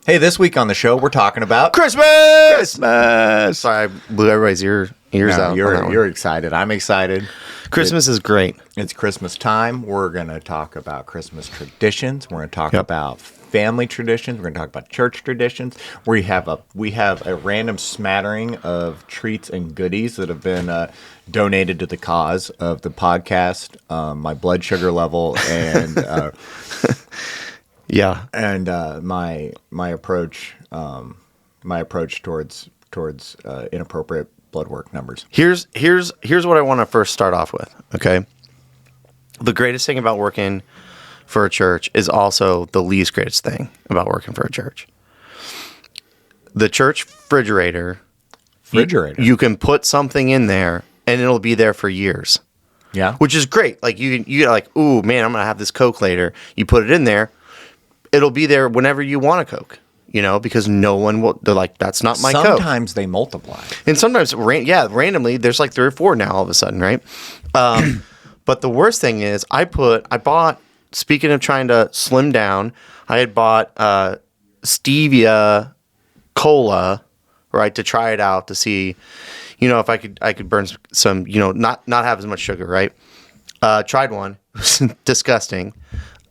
Hey, this week on the show, we're talking about Christmas. Sorry, I blew everybody's ears out. You're excited. I'm excited. Christmas is great. It's Christmas time. We're going to talk about Christmas traditions. We're going to talk about family traditions. We're going to talk about church traditions. We have a random smattering of treats and goodies that have been donated to the cause of the podcast. My blood sugar level and my approach towards inappropriate blood work numbers. Here's what I want to first start off with. Okay, the greatest thing about working for a church is also the least greatest thing about working for a church. The church refrigerator. You can put something in there and it'll be there for years. Yeah, which is great. Like you get like, ooh man, I'm gonna have this Coke later. You put it in there, it'll be there whenever you want a Coke. You know, because no one will. They're like, that's not my Coke. Sometimes they multiply, and sometimes randomly there's like 3 or 4 now all of a sudden, right? But the worst thing is, I bought. Speaking of trying to slim down, I had bought stevia cola, right, to try it out to see, if I could burn some, not have as much sugar, right? Tried one, it was disgusting.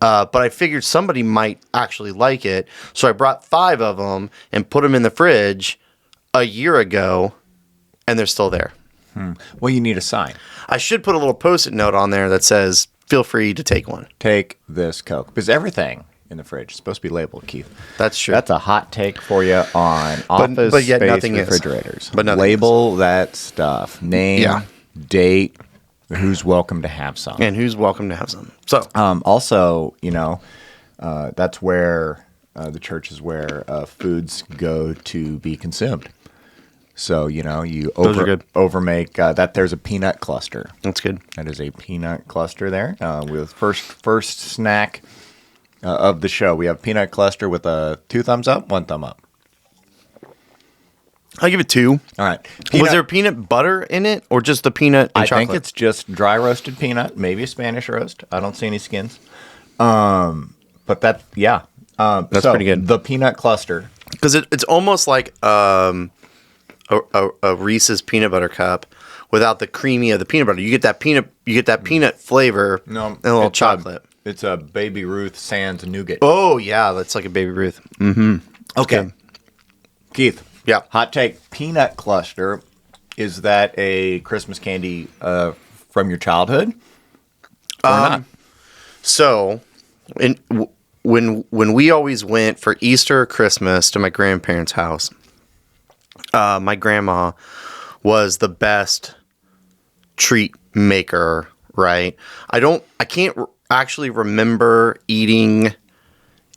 But I figured somebody might actually like it, so I brought 5 of them and put them in the fridge a year ago, and they're still there. Well, you need a sign. I should put a little Post-it note on there that says, feel free to take one. Take this Coke. Because everything in the fridge is supposed to be labeled, Keith. That's true. That's a hot take for you on office but yet space nothing refrigerators. Is. But nothing label that stuff. Name, date, who's welcome to have some. And who's welcome to have some. So, also, that's where the church is where foods go to be consumed. So, you overmake that. There's a peanut cluster. That's good. That is a peanut cluster there. With first snack of the show, we have peanut cluster with a 2 thumbs up, 1 thumb up. I'll give it 2. All right. Was there peanut butter in it or just the peanut and chocolate? I think it's just dry roasted peanut, maybe a Spanish roast. I don't see any skins. But that's pretty good. The peanut cluster. Because it's almost like a Reese's peanut butter cup without the creamy of the peanut butter. You get that peanut flavor and a little chocolate. It's a Baby Ruth sans nougat. Oh yeah, that's like a Baby Ruth. Mm-hmm. Okay. Keith. Yeah. Hot take. Peanut cluster. Is that a Christmas candy from your childhood? Or not? So, when we always went for Easter or Christmas to my grandparents' house, my grandma was the best treat maker, right? I can't actually remember eating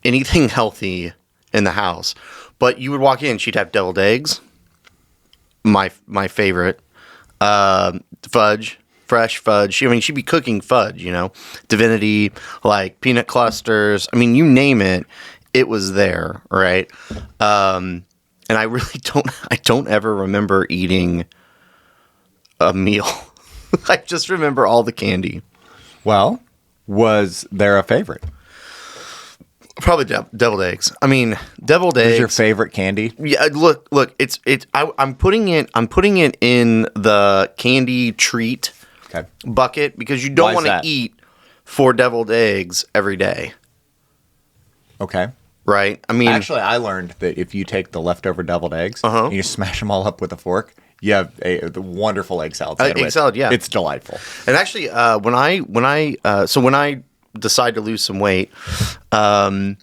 anything healthy in the house, but you would walk in, she'd have deviled eggs, my favorite, fudge, fresh fudge. She'd be cooking fudge, divinity, like peanut clusters. I mean, you name it, it was there, right? And I really don't ever remember eating a meal. I just remember all the candy. Well, was there a favorite? Probably deviled eggs. I mean, deviled eggs. Is your favorite candy? Yeah, look. I'm putting it in the candy treat bucket because you don't want to eat 4 deviled eggs every day. Okay. Right? I mean, actually, I learned that if you take the leftover develed eggs and you smash them all up with a fork, you have the wonderful egg salad. Egg salad, yeah, it's delightful. And actually, when I decide to lose some weight, one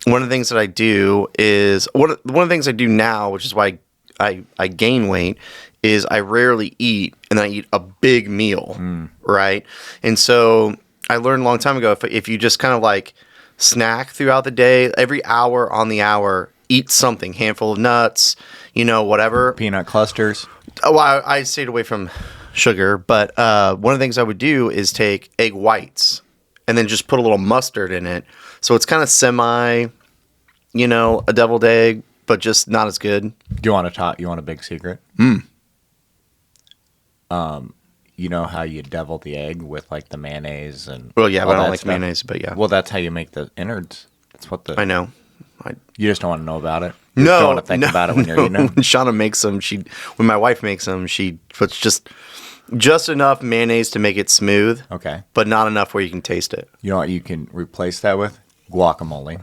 of the things that I do is one of the things I do now, which is why I gain weight, is I rarely eat, and then I eat a big meal, right? And so I learned a long time ago if you just kind of like snack throughout the day, every hour on the hour, eat something, handful of nuts, whatever. Peanut clusters. Oh, I stayed away from sugar, but one of the things I would do is take egg whites and then just put a little mustard in it. So it's kind of semi, a deviled egg, but just not as good. Do you want a big secret? You know how you devil the egg with like the mayonnaise and well, yeah, but I don't like mayonnaise, but yeah. Well, that's how you make the innards. That's what I know. You just don't want to know about it. No, You just don't want to think about it when you're eating When them. Shauna makes them, when my wife makes them, she puts just enough mayonnaise to make it smooth. Okay. But not enough where you can taste it. You know what you can replace that with? Guacamole.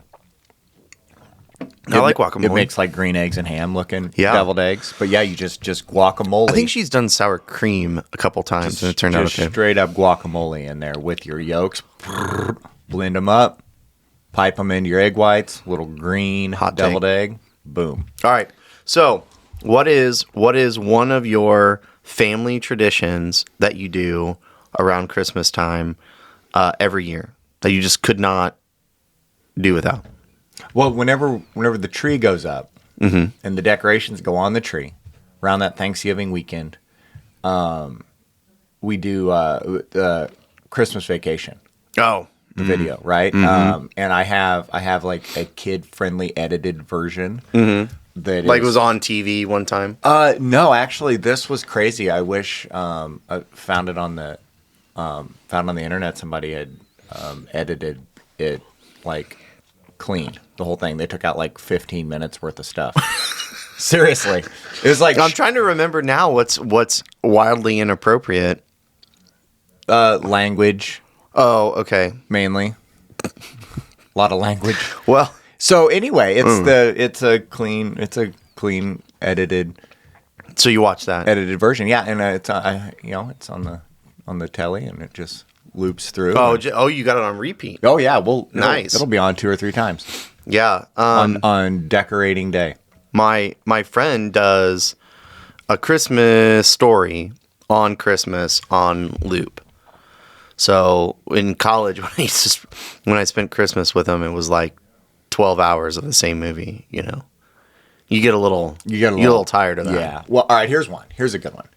I like guacamole. It makes like green eggs and ham looking Yeah. deviled eggs. But yeah, you just guacamole. I think she's done sour cream a couple times and it turned out just okay. straight up guacamole in there with your yolks. Blend them up. Pipe them into your egg whites. Little green Hot deviled take. egg. Boom. All right. So, what is one of your family traditions that you do around Christmas time every year that you just could not do without? Well, whenever the tree goes up and the decorations go on the tree around that Thanksgiving weekend, we do Christmas Vacation. Oh, The video, right? And I have like a kid friendly edited version that like is, it was on TV one time. no, actually, this was crazy. I wish I found it on the internet. Somebody had edited it like clean, the whole thing. They took out like 15 minutes worth of stuff. Seriously, it was like I'm trying to remember now what's wildly inappropriate. language Oh, okay. mainly, a lot of language. Well, So anyway, it's a clean edited so you watch that. version. Yeah, and it's it's on the telly and it just loops through. Oh, And- you got it on repeat. oh yeah, well Nice. It'll be on 2 or 3 times Yeah. on decorating day. My friend does a Christmas story on Christmas on loop. So in college, when I spent Christmas with him, it was like 12 hours of the same movie. You know, you get a little tired of that. Yeah. Well, all right. Here's one. Here's a good one.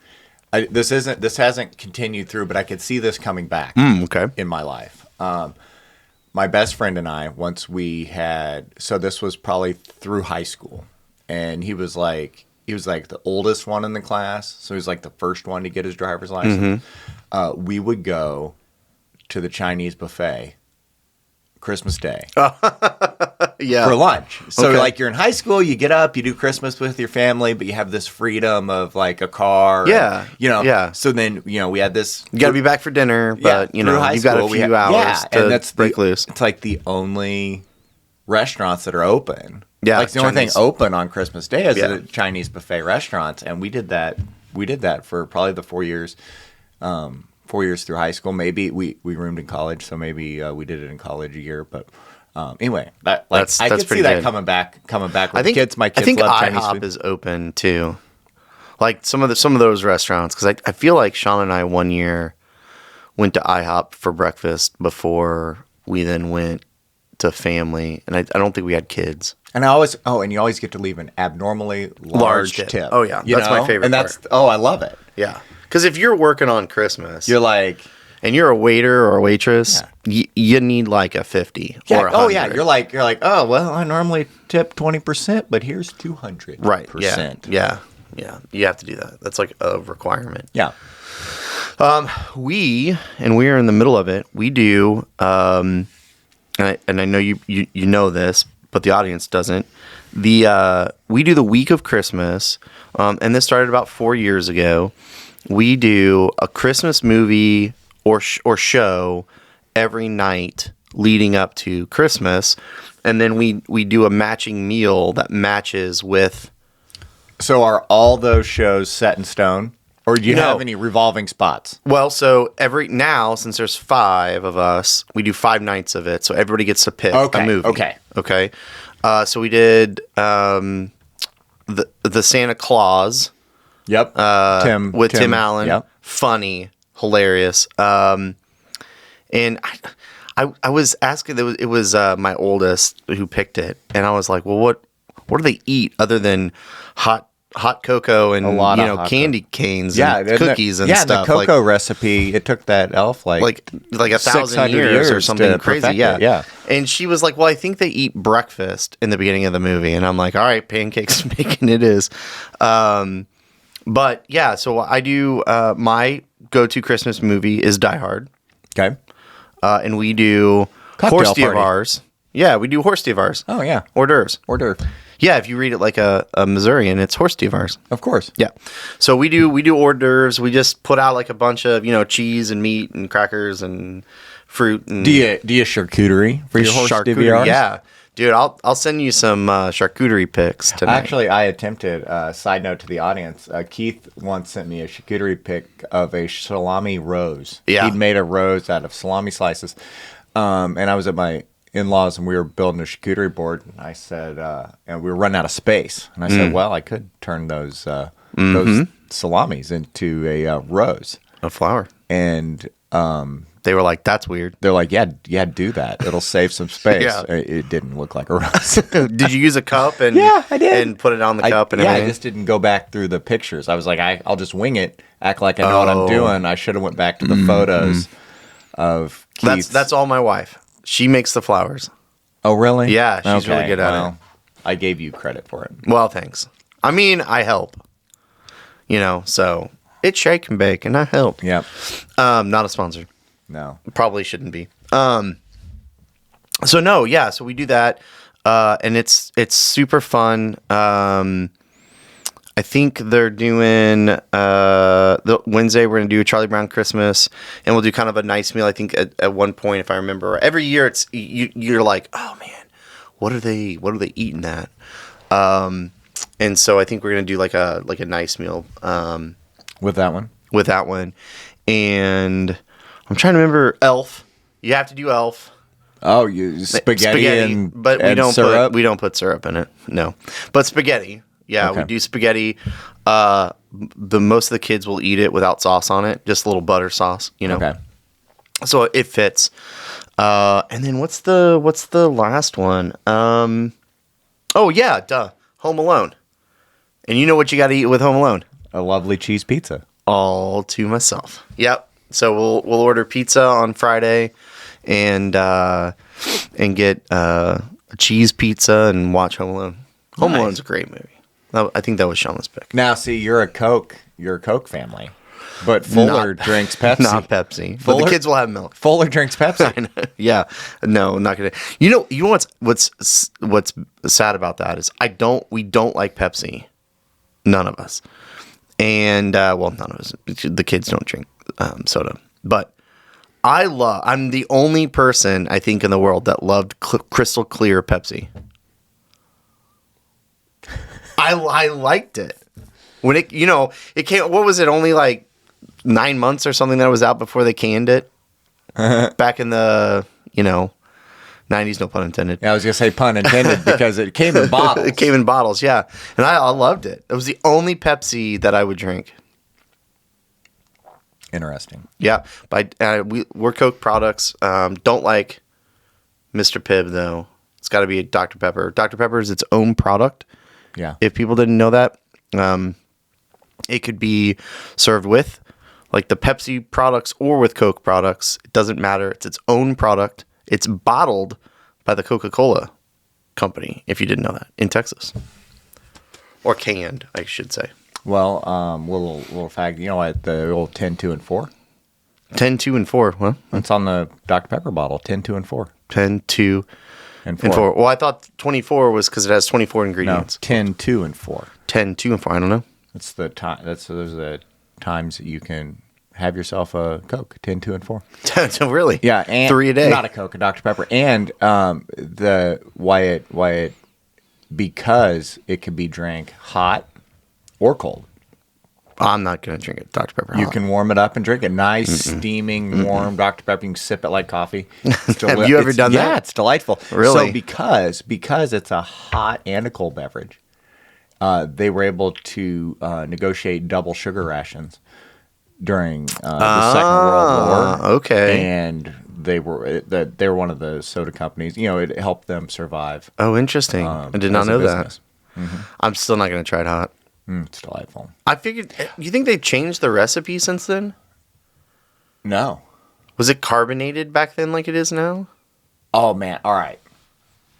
This hasn't continued through, but I could see this coming back Okay. in my life. My best friend and I, once we had, so this was probably through high school, and he was like the oldest one in the class, so he was like the first one to get his driver's license. We would go to the Chinese buffet Christmas Day Yeah. for lunch. So Okay. like you're in high school, you get up, you do Christmas with your family, but you have this freedom of like a car. Yeah. And, Yeah. So then, we had this. You got to be back for dinner, but through high you've got a school, we few had- hours to and that's break loose. It's like the only restaurants that are open. Yeah, Like the only Chinese. thing open on Christmas Day is Yeah. the Chinese buffet restaurants. And we did that for probably the 4 years. 4 years through high school. Maybe we roomed in college, so maybe we did it in college a year. But anyway, I That's could see pretty that good. coming back with I think kids. My kids I think love Chinese IHOP food. is open too. Like some of those restaurants, because I feel like Sean and I one year went to IHOP for breakfast before we then went to family, and I don't think we had kids. And you always get to leave an abnormally large tip. Oh, yeah. You That's my know? favorite And part. I love it. Yeah, because if you're working on Christmas, You're like, and you're a waiter or a waitress, you need like a 50 or a 100. oh yeah, you're like, oh well, I normally tip 20%, but here's 200%. right. Yeah. You have to do that. That's like a requirement. Yeah. We are in the middle of it. We do, and I know you know this, but the audience doesn't. We do the week of Christmas, and this started about 4 years ago. We do a Christmas movie or show every night leading up to Christmas, and then we do a matching meal that matches with. So are all those shows set in stone, or do you No. have any revolving spots? Well, so since there's 5 of us, we do 5 nights of it. So everybody gets to pick a movie. Okay. So we did the Santa Claus. Yep. Tim Allen. Yep. Funny, hilarious. And I was asking. It was my oldest who picked it, and I was like, "Well, what do they eat other than hot cocoa and lot of hot candy canes and cookies and stuff?" the cocoa recipe. It took that elf like 1,000 600 years or years something to crazy. perfect Yeah, it, yeah. And she was like, "Well, I think they eat breakfast in the beginning of the movie," and I'm like, "All right, pancakes and bacon it is." But yeah, so I do my go-to Christmas movie is Die Hard. Okay. And we do Cocktail Horse party. of ours. Yeah, we do horse divars. Oh yeah, Hors d'oeuvres. hors d'oeuvre. Yeah, if you read it like a Missourian, it's horse divars. Of course. Yeah. So we do hors d'oeuvres. We just put out like a bunch of, cheese and meat and crackers and fruit. And Do you charcuterie for your horse DVRs? Yeah. Dude, I'll send you some charcuterie pics tonight. Actually, I attempted, side note to the audience, Keith once sent me a charcuterie pic of a salami rose. Yeah. He'd made a rose out of salami slices. And I was at my in-laws and we were building a charcuterie board. And I said, and we were running out of space. And I said, well, I could turn those salamis into a rose. A flower. And they were like, that's weird. they're like, yeah, do that. It'll save some space. Yeah. It didn't look like a rose. Did you use a cup? And Yeah, I did. And put it on the cup and I everything? just didn't go back through the pictures. I was like, I'll just wing it, act like I know what I'm doing. I should have went back to the photos of Keith's. That's all my wife. She makes the flowers. Oh, really? Yeah, she's really good at it. I gave you credit for it. Well, thanks. I mean, I help. So it's shake and bake, and I help. Yep. Not a sponsor. No. Probably shouldn't be. So no, yeah. So we do that, and it's super fun. I think they're doing the Wednesday. We're gonna do a Charlie Brown Christmas, and we'll do kind of a nice meal. I think at one point, if I remember, every year it's you're like, oh man, what are they eating at? And so I think we're gonna do like a nice meal With that one? with that one, and I'm trying to remember Elf. You have to do Elf. Oh, spaghetti and but we and don't syrup? put syrup in it. No, but spaghetti. Yeah, Okay. we do spaghetti. The most of the kids will eat it without sauce on it, just a little butter sauce. Okay. So it fits. And then what's the last one? Oh yeah, Home Alone. And you know what you got to eat with Home Alone? A lovely cheese pizza. All to myself. Yep. So we'll order pizza on Friday, and get a cheese pizza and watch Home Alone. Home Nice. Alone's a great movie. I think that was Shauna's pick. Now, see, you're a Coke family, but Fuller drinks Pepsi. Not Pepsi. But Fuller- the kids will have milk. Fuller drinks Pepsi. Yeah. No, not gonna. You know what's sad about that is we don't like Pepsi. None of us. And none of us. The kids don't drink soda. But I'm the only person I think in the world that loved crystal clear Pepsi. I liked it when it came. What was it? Only like 9 months or something that was out before they canned it. Back in the 90s, no pun intended. Yeah, I was gonna say pun intended because it came in bottles. It came in bottles, yeah, and I loved it. It was the only Pepsi that I would drink. Interesting. Yeah, but we're Coke products. Don't like Mr. Pibb though. It's got to be Dr. Pepper. Dr. Pepper is its own product. Yeah. If people didn't know that, it could be served with like the Pepsi products or with Coke products. It doesn't matter. It's its own product. It's bottled by the Coca-Cola company, if you didn't know that, in Texas. Or canned, I should say. Well, little fact. You know what? The old 10, 2, and 4. 10, 2, and 4. Huh? It's on the Dr. Pepper bottle. 10, 2, and 4. 10, 2, And 4. and 4. Well, I thought 24 was because it has 24 No, ingredients. 10, 2, and 4. 10, 2, and 4. I don't know. That's the time. Those are the times that you can have yourself a Coke. 10, 2, and 4. So really? Yeah, and 3 a day. Not a Coke, a Dr. Pepper, and because it can be drank hot or cold. I'm not going to drink it. Dr. Pepper. You can warm it up and drink it. Nice, steaming, warm Dr. Pepper. You can sip it like coffee. Have you ever done that? Yeah, it's delightful. Really? So because it's a hot and a cold beverage, they were able to negotiate double sugar rations during the Second World War. Okay. And they were one of the soda companies. It helped them survive. Oh, interesting. I did not as a know that. business. I'm still not going to try it hot. It's delightful. I figured. You think they've changed the recipe since then? No. Was it carbonated back then like it is now? Oh man! All right.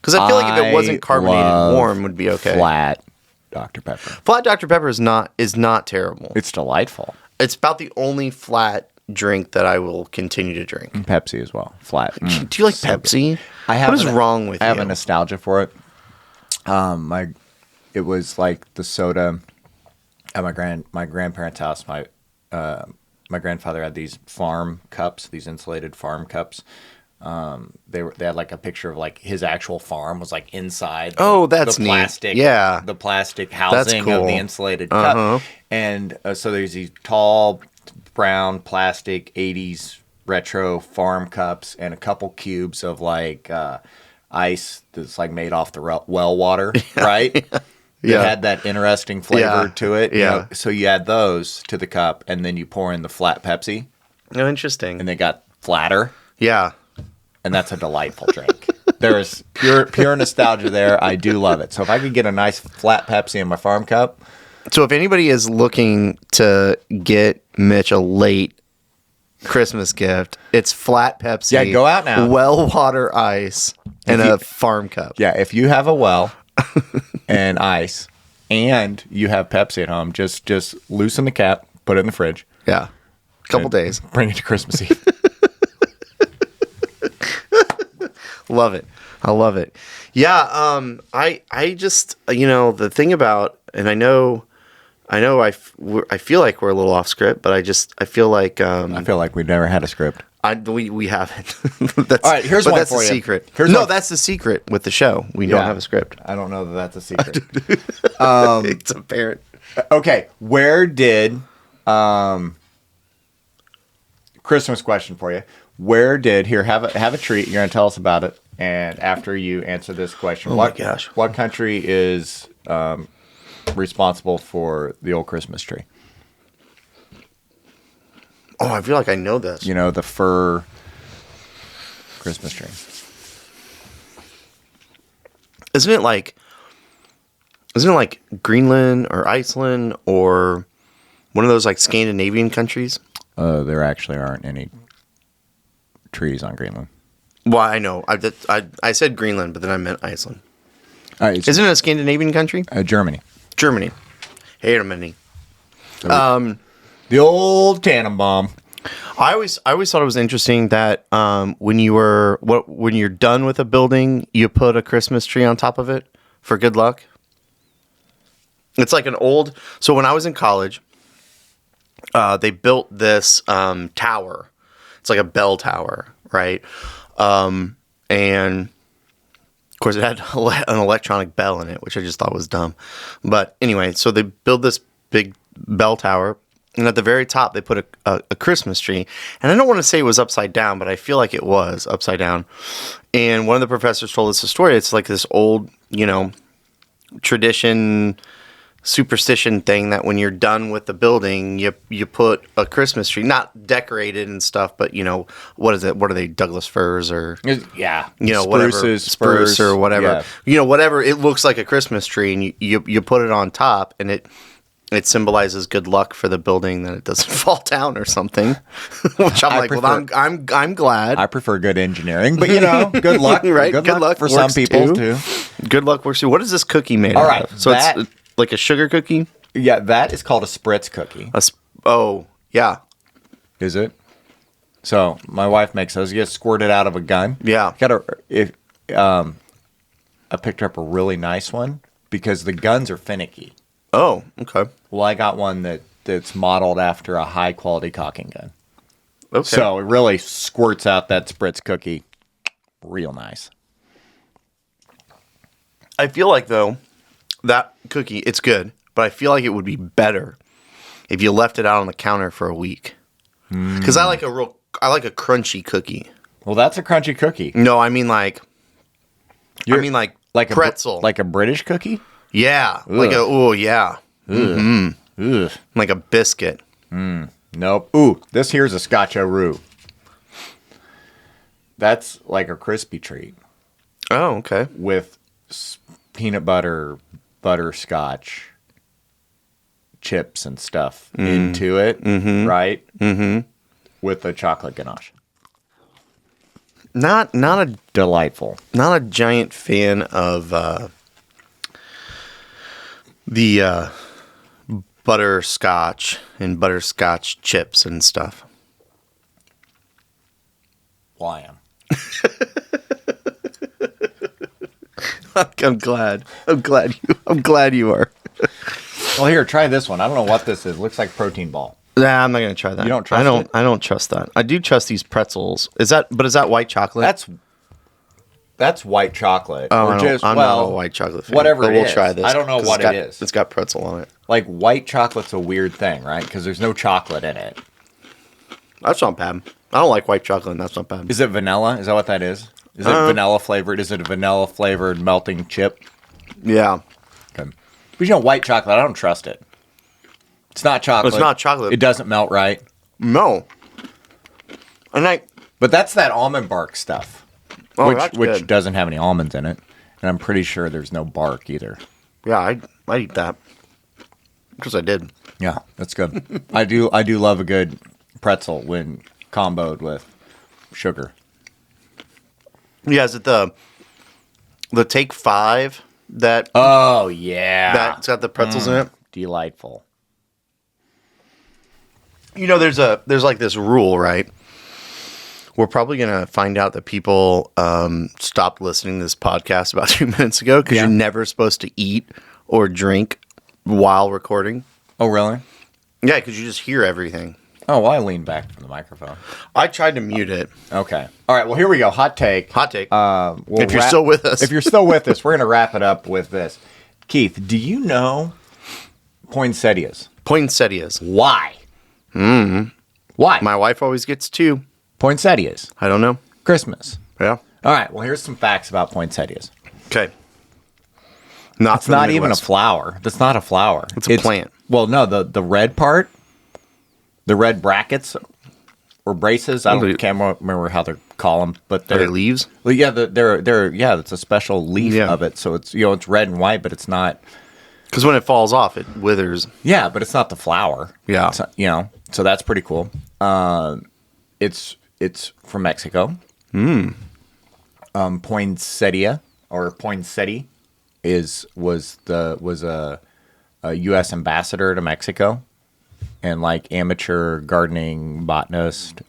Because I feel like if it I wasn't carbonated, love warm would be okay. Flat Dr. Pepper. Flat Dr. Pepper is not terrible. It's delightful. It's about the only flat drink that I will continue to drink. Pepsi as well. Flat. Do you like Pepsi? What is wrong with you? I have a nostalgia for it. It was like the soda at my grandparents' house. My grandfather had these farm cups, these insulated farm cups. They had like a picture of like his actual farm was like inside. That's the neat. plastic, Yeah, the plastic housing cool. of the insulated cup. And so there's these tall brown plastic 80s retro farm cups and a couple cubes of like ice that's like made off the well water, right? It had that interesting flavor to it. Yeah. So you add those to the cup, and then you pour in the flat Pepsi. Oh, interesting. And they got flatter. Yeah. And that's a delightful drink. There is pure nostalgia there. I do love it. So if I could get a nice flat Pepsi in my farm cup. So if anybody is looking to get Mitch a late Christmas gift, it's flat Pepsi. Yeah, go out now. Well water ice and a farm cup. Yeah, if you have a well and ice and you have Pepsi at home, just loosen the cap, put it in the fridge. Yeah. Couple days. Bring it to Christmas Eve. Love it. I love it. Yeah, I just, the thing about, and I feel like we're a little off script, but I feel like I feel like we've never had a script. We haven't. All right, here's one that's for the you. secret. One. That's the secret with the show. We don't have a script. I don't know that that's a secret. It's apparent. Okay, where did Christmas question for you? Where did have a treat? You're gonna tell us about it, and after you answer this question, my gosh, what country is responsible for the old Christmas tree? Oh, I feel like I know this. You know, the fir Christmas tree. Isn't it like Greenland or Iceland or one of those like Scandinavian countries? There actually aren't any trees on Greenland. Well, I know. I said Greenland, but then I meant Iceland. Isn't it a Scandinavian country? Germany. Germany. Germany. The old Tannenbaum. I always thought it was interesting that when you're done with a building, you put a Christmas tree on top of it for good luck. It's like so when I was in college, they built this tower. It's like a bell tower, right? And of course it had an electronic bell in it, which I just thought was dumb. But anyway, so they build this big bell tower. And at the very top, they put a Christmas tree. And I don't want to say it was upside down, but I feel like it was upside down. And one of the professors told us a story. It's like this old, tradition, superstition thing that when you're done with the building, you put a Christmas tree, not decorated and stuff, but, what is it? What are they, Douglas firs or? Yeah. Whatever. Spruce or whatever. Yeah. Whatever. It looks like a Christmas tree, and you put it on top, and it symbolizes good luck for the building that it doesn't fall down or something. Which I'm glad. I prefer good engineering, but good luck, right? Good luck for some people too. Good luck works too. What is this cookie made out of? So it's like a sugar cookie. Yeah, that is called a spritz cookie. Oh, yeah. Is it? So my wife makes those. You get squirted out of a gun. Yeah. I picked up a really nice one because the guns are finicky. Oh, okay. Well, I got one that's modeled after a high-quality caulking gun. Okay. So it really squirts out that spritz cookie real nice. I feel like, though, that cookie, it's good, but I feel like it would be better if you left it out on the counter for a week. Because I like a crunchy cookie. Well, that's a crunchy cookie. No, I mean like like pretzel. Like a British cookie? Yeah. Ugh. Yeah. Mm-hmm. Ugh. Like a biscuit. Nope. Ooh, this here's a Scotch-O-Roo. That's like a crispy treat. Oh, okay. With peanut butter, butterscotch, chips and stuff into it, right? Mm-hmm. With a chocolate ganache. Not a Delightful. Not a giant fan of the butterscotch and butterscotch chips and stuff. Well, I am. I'm glad. I'm glad you are. Well, here, try this one. I don't know what this is. Looks like protein ball. Nah, I'm not gonna try that. You don't trust it? I don't trust that. I do trust these pretzels. Is that white chocolate? That's white chocolate. Oh, or I'm not a white chocolate fan. Whatever but it we'll is. try this. I don't know what it is. It's got pretzel on it. Like, white chocolate's a weird thing, right? Because there's no chocolate in it. That's not bad. I don't like white chocolate, and that's not bad. Is it vanilla? Is that what that is? Is it vanilla flavored? Is it a vanilla flavored melting chip? Yeah. Okay. But white chocolate, I don't trust it. It's not chocolate. It's not chocolate. It doesn't melt right. No. But that's that almond bark stuff. Oh, which doesn't have any almonds in it. And I'm pretty sure there's no bark either. Yeah, I eat that. Because I did. Yeah, that's good. I do love a good pretzel when comboed with sugar. Yeah, is it the Take 5 that... Oh, yeah. That's got the pretzels in it? Delightful. You know, there's like this rule, right? We're probably going to find out that people stopped listening to this podcast about 2 minutes ago because you're never supposed to eat or drink while recording. Oh, really? Yeah, because you just hear everything. Oh, well, I leaned back from the microphone. I tried to mute it. Okay. All right, well, here we go. Hot take. If you're still with us. If you're still with us, we're going to wrap it up with this. Keith, do you know poinsettias? Poinsettias. Why? Why? My wife always gets 2. Poinsettias. I don't know. Christmas. Yeah. All right, well, here's some facts about poinsettias. Okay. It's not even a flower. That's not a flower. It's a plant. Well, no, the red part, the red brackets or braces. I can't remember how they call them, but Are they leaves? Well, yeah, it's a special leaf of it. So it's it's red and white, but it's not. Because when it falls off, it withers. Yeah, but it's not the flower. Yeah. It's not, so that's pretty cool. It's from Mexico. Poinsettia or poinsettia was a U.S. ambassador to Mexico and like amateur gardening botanist.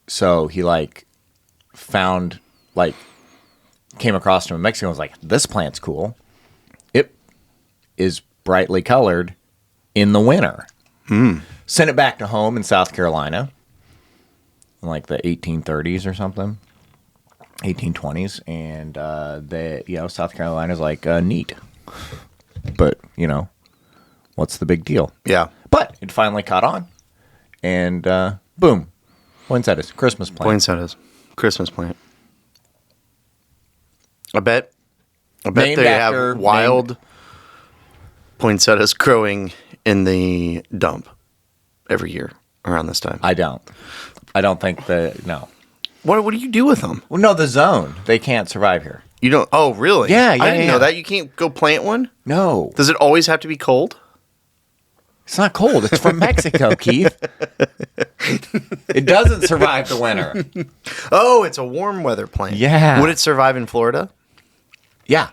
So he came across him in Mexico and was like, this plant's cool. It is brightly colored in the winter. Sent it back to home in South Carolina in like the 1830s or something. 1820s, and South Carolina's like neat, but what's the big deal? Yeah, but it finally caught on, and boom, poinsettias, Christmas plant. Poinsettias, Christmas plant. I bet Named they after- have wild poinsettias growing in the dump every year around this time. I don't think no. What do you do with them? Well, no, the zone. They can't survive here. You don't. Oh, really? Yeah, I didn't know that. You can't go plant one. No, Does it always have to be cold? it's not cold. It's from Mexico, Keith. It doesn't survive the winter. Oh, it's a warm weather plant. Yeah. Would it survive in Florida? Yeah.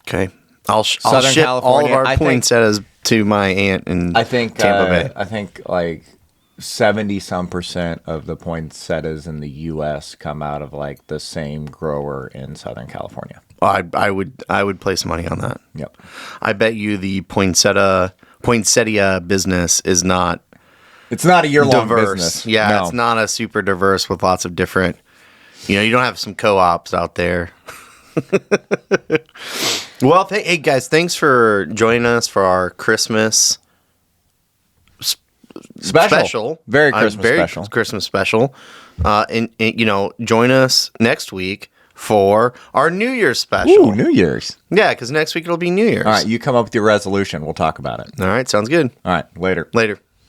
Okay. I'll Southern ship all of California, our I think- poinsettias to my aunt in Tampa Bay. I think like 70% of the poinsettias in the U.S. come out of like the same grower in Southern California. I would place money on that. Yep. I bet you the poinsettia business is not It's not a year-long diverse. business. Yeah, No. it's not a super diverse with lots of different. You don't have some co-ops out there. Well, hey guys, thanks for joining us for our Christmas special. Very special. Christmas special. And join us next week for our New Year's special. Ooh, New Year's. Yeah, because next week it'll be New Year's. All right, you come up with your resolution. We'll talk about it. All right, sounds good. All right, later. Later.